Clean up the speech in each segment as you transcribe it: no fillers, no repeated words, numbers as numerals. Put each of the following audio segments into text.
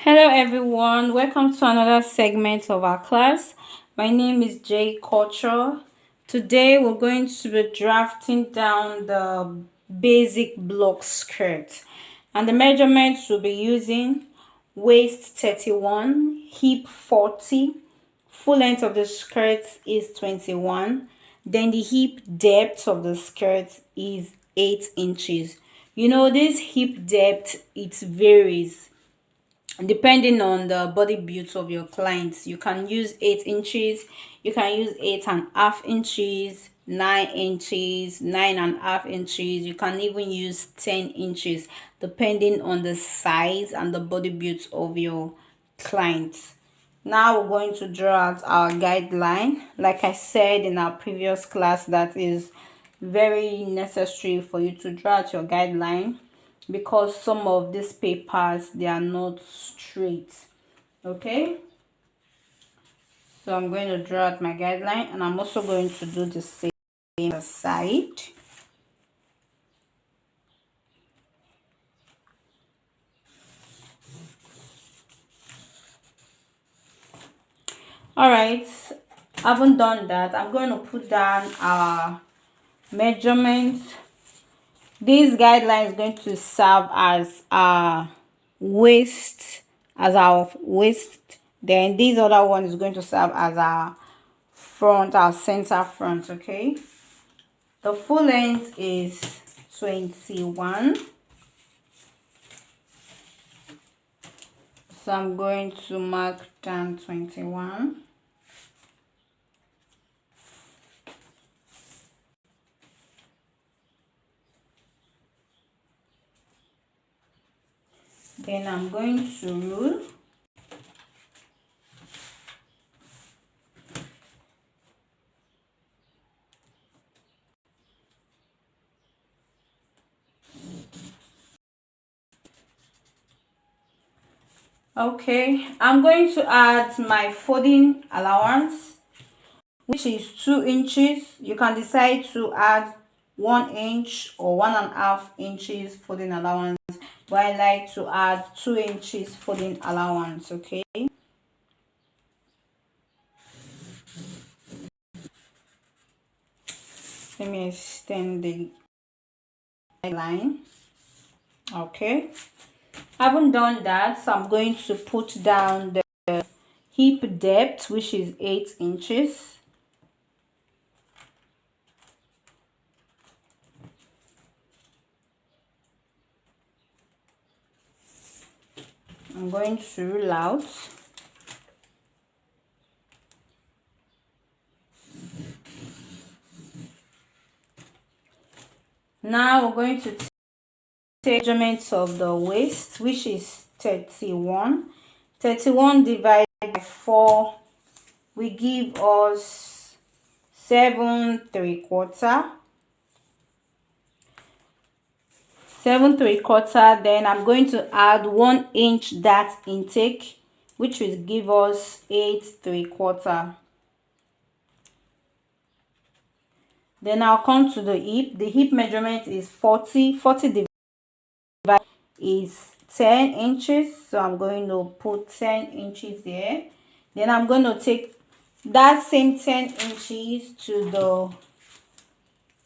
Hello everyone, welcome to another segment of our class. My name is Jay Culture. Today we're going to be drafting down the basic block skirt, and the measurements we'll be using: waist 31, hip 40, full length of the skirt is 21, then the hip depth of the skirt is 8 inches. This hip depth, it varies depending on the body build of your clients. You can use 8 inches, you can use 8.5 inches, 9 inches, 9.5 inches. You can even use 10 inches depending on the size and the body build of your clients. Now we're going to draw out our guideline. Like I said in our previous class, that is very necessary for you to draw out your guideline, because some of these papers, they are not straight. Okay, so I'm going to draw out my guideline, and I'm also going to do the same side. All right, I haven't done that. I'm going to put down our measurements. This guideline is going to serve as our waist, then this other one is going to serve as our front, our center front. Okay, the full length is 21, so I'm going to mark down 21. Then I'm going to rule. Okay, I'm going to add my folding allowance, which is 2 inches. You can decide to add 1 inch or 1.5 inches folding allowance, but I like to add 2 inches folding allowance. Okay, let me extend the line. Okay, I haven't done that, so I'm going to put down the hip depth, which is 8 inches. I'm going to rule out. Now we're going to take measurements of the waist, which is 31. 31 divided by 4 will give us 7.75. 7.75. Then I'm going to add 1 inch dart intake, which will give us 8.75. Then I'll come to the hip. The hip measurement is 40. 40 divided is 10 inches, so I'm going to put 10 inches there. Then I'm going to take that same 10 inches to the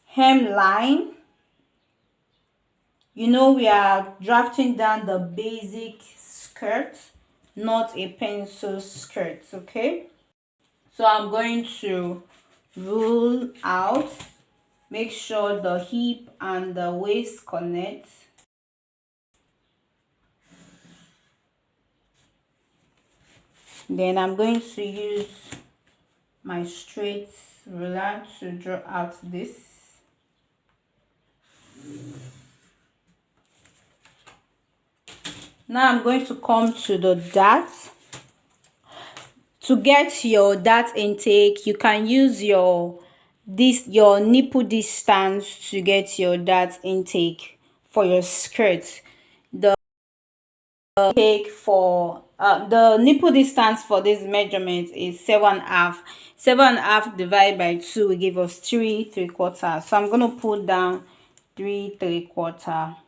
hem line. We are drafting down the basic skirt, not a pencil skirt. Okay, so I'm going to rule out. Make sure the hip and the waist connect. Then I'm going to use my straight ruler to draw out this. Now I'm going to come to the dart. To get your dart intake, you can use your nipple distance to get your dart intake for your skirt. The take for the nipple distance for this measurement is 7.5. 7.5 divided by 2 will give us 3.75. So I'm going to put down 3.75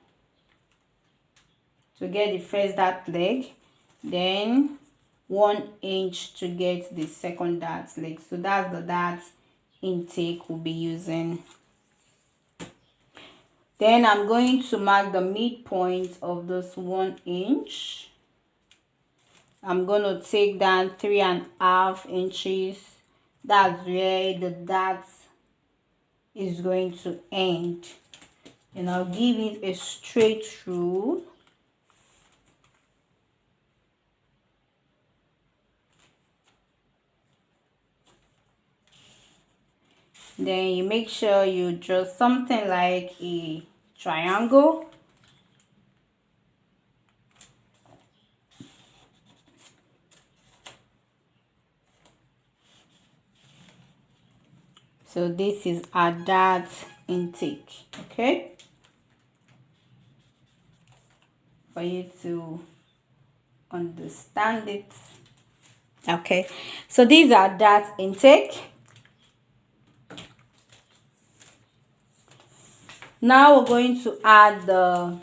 to get the first dart leg. then 1 inch to get the second dart leg. So that's the dart intake we'll be using. Then I'm going to mark the midpoint of this 1 inch. I'm going to take down 3.5 inches. That's where the dart is going to end, and I'll give it a straight through. Then you make sure you draw something like a triangle. So this is our dart intake, okay? For you to understand it. Okay, so these are dart intake. Now we're going to add the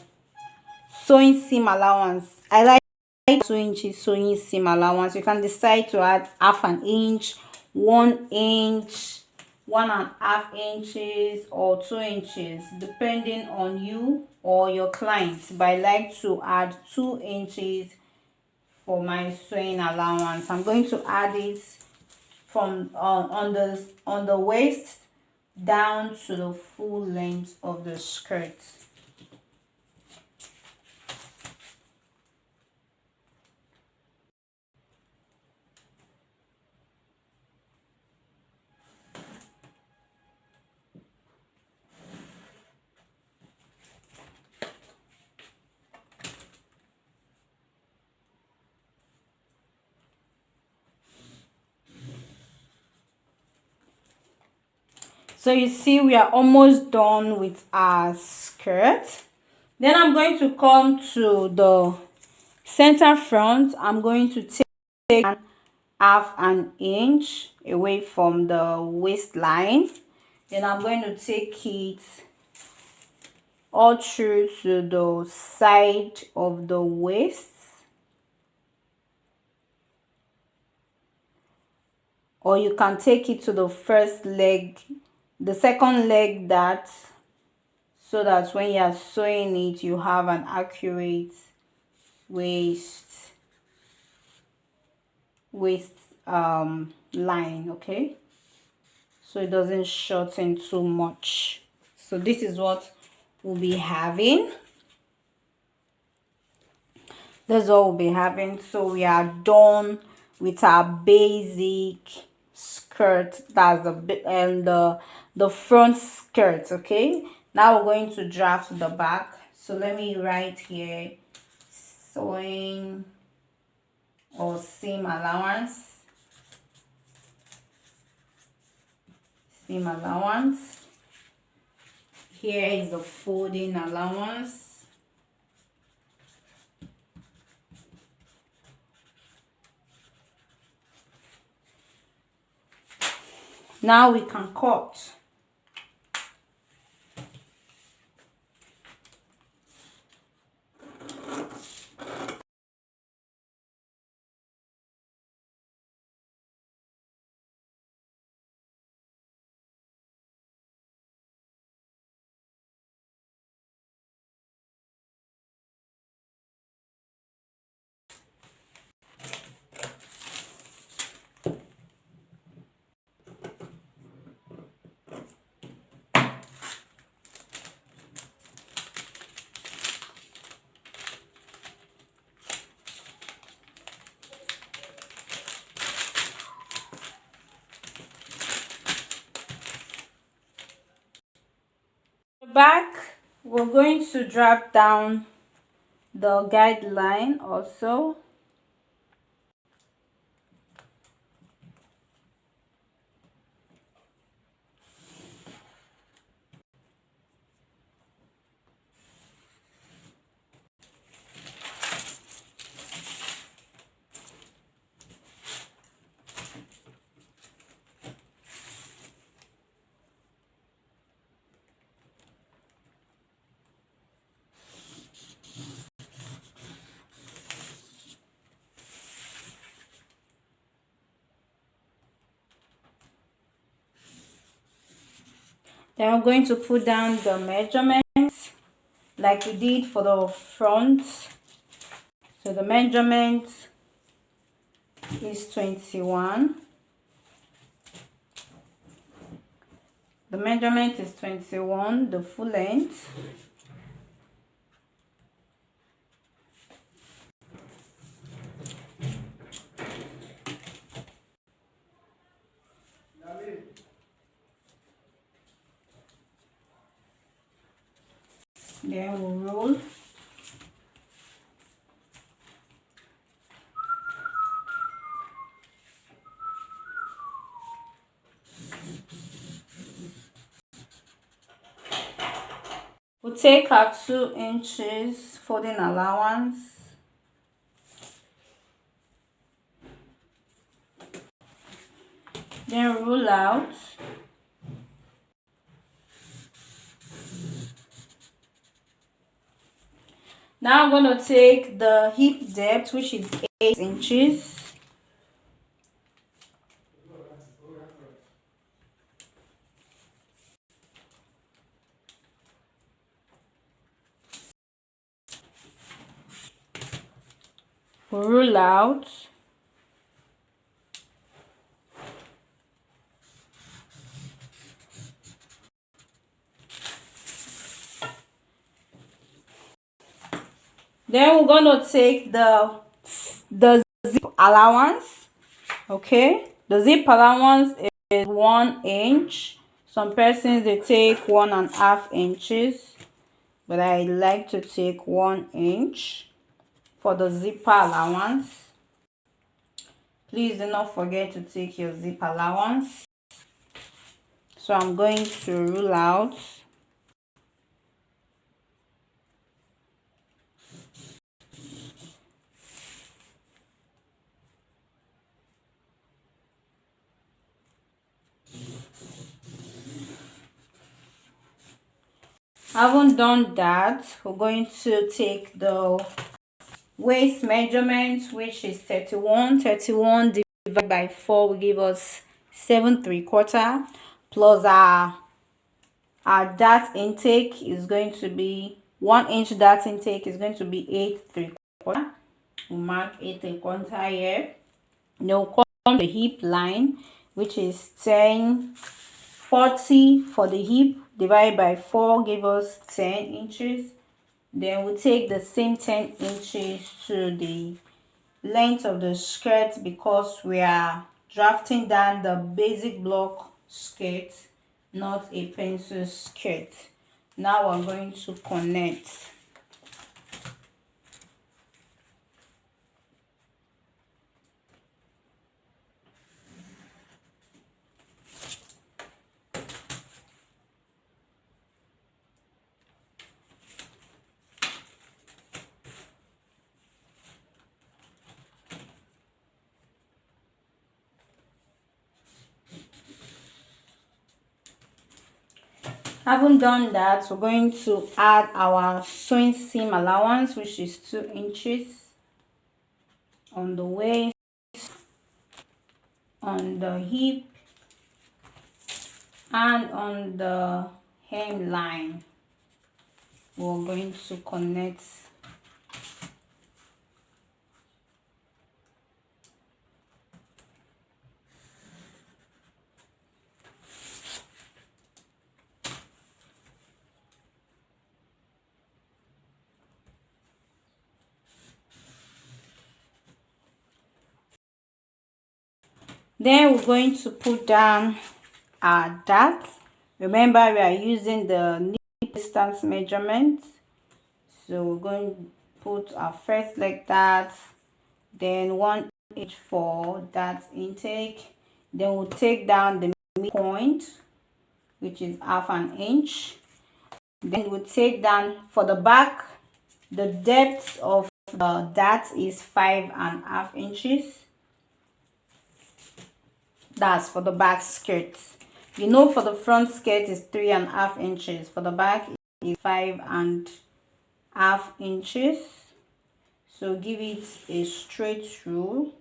sewing seam allowance. I like 2 inches sewing seam allowance. You can decide to add half an inch, 1 inch, 1.5 inches, or 2 inches, depending on you or your client. But I like to add 2 inches for my sewing allowance. I'm going to add it from on the waist down to the full length of the skirt. So you see we are almost done with our skirt. Then I'm going to come to the center front. I'm going to take half an inch away from the waistline. Then I'm going to take it all through to the side of the waist. Or you can take it to the first leg, the second leg dart, so that when you are sewing it, you have an accurate waist line, okay? So it doesn't shorten too much. So this is what we'll be having. That's all we'll be having. So we are done with our basic skirt. That's the bit and the front skirt, okay? Now we're going to draft the back. So let me write here sewing or seam allowance. Seam allowance. Here is the folding allowance. Now we can cut. Back, we're going to draft down the guideline also. Then I'm going to put down the measurements like we did for the front. So the measurement is 21. The measurement is 21, the full length. Then we'll roll. We'll take our 2 inches folding allowance. Then rule out. Now I'm going to take the hip depth, which is 8 inches. Rule out. Then we're going to take the zip allowance. Okay, the zip allowance is 1 inch. Some persons they take 1.5 inches, but I like to take 1 inch for the zipper allowance. Please do not forget to take your zip allowance. So I'm going to rule out. Having done that, we're going to take the waist measurement, which is 31. 31 divided by 4 will give us 7.75, plus our dart intake is going to be 1 inch. Dart intake is going to be 8.75. We'll mark 8.75 here. Now come the hip line, which is 10.40 for the hip, divided by 4 give us 10 inches. Then we take the same 10 inches to the length of the skirt, because we are drafting down the basic block skirt, not a pencil skirt. Now we're going to connect. Having done that, we're going to add our sewing seam allowance, which is 2 inches on the waist, on the hip, and on the hemline. We're going to connect. Then we're going to put down our dart. Remember, we are using the knee distance measurement. So we're going to put our first leg dart, then 1 inch for dart intake. Then we'll take down the midpoint, which is 1/2 inch. Then we'll take down for the back, the depth of the dart is 5.5 inches. That's for the back skirt. You know, for the front skirt is 3.5 inches. For the back is 5.5 inches. So give it a straight rule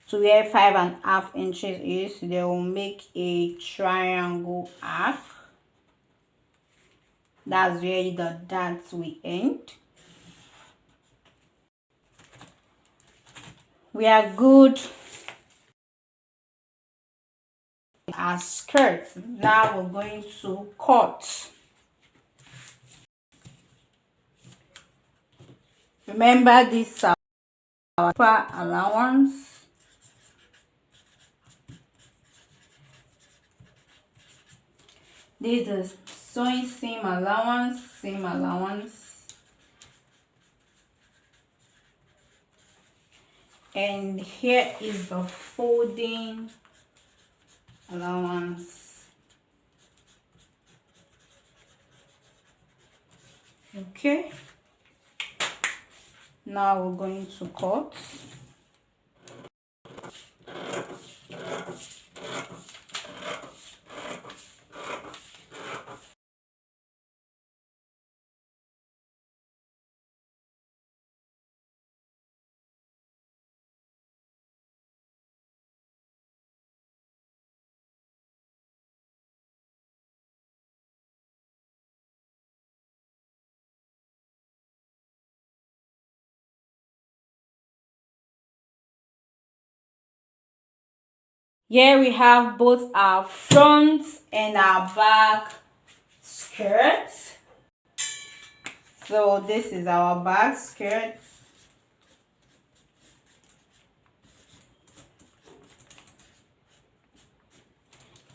to where 5.5 inches is. They will make a triangle arc. That's where the dots will end. We are good. Our skirt. Now we're going to cut. Remember this is our allowance. This is sewing seam allowance, seam allowance. And here is the folding allowance. Okay. Now we're going to cut. Here we have both our front and our back skirts. So this is our back skirt.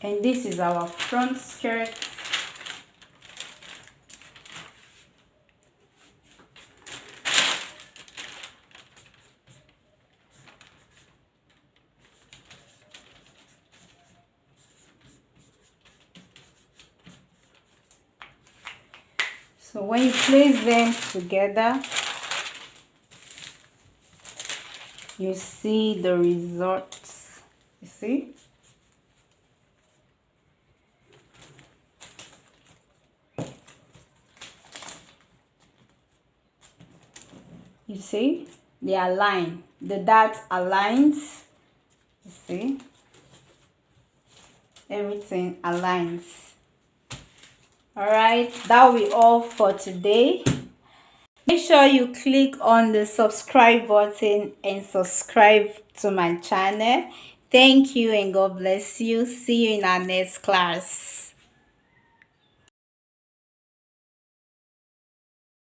And this is our front skirt. So when you place them together, you see the results. You see? You see? They align. The dots aligns. You see? Everything aligns. Alright, that will be all for today. Make sure you click on the subscribe button and subscribe to my channel. Thank you and God bless you. See you in our next class.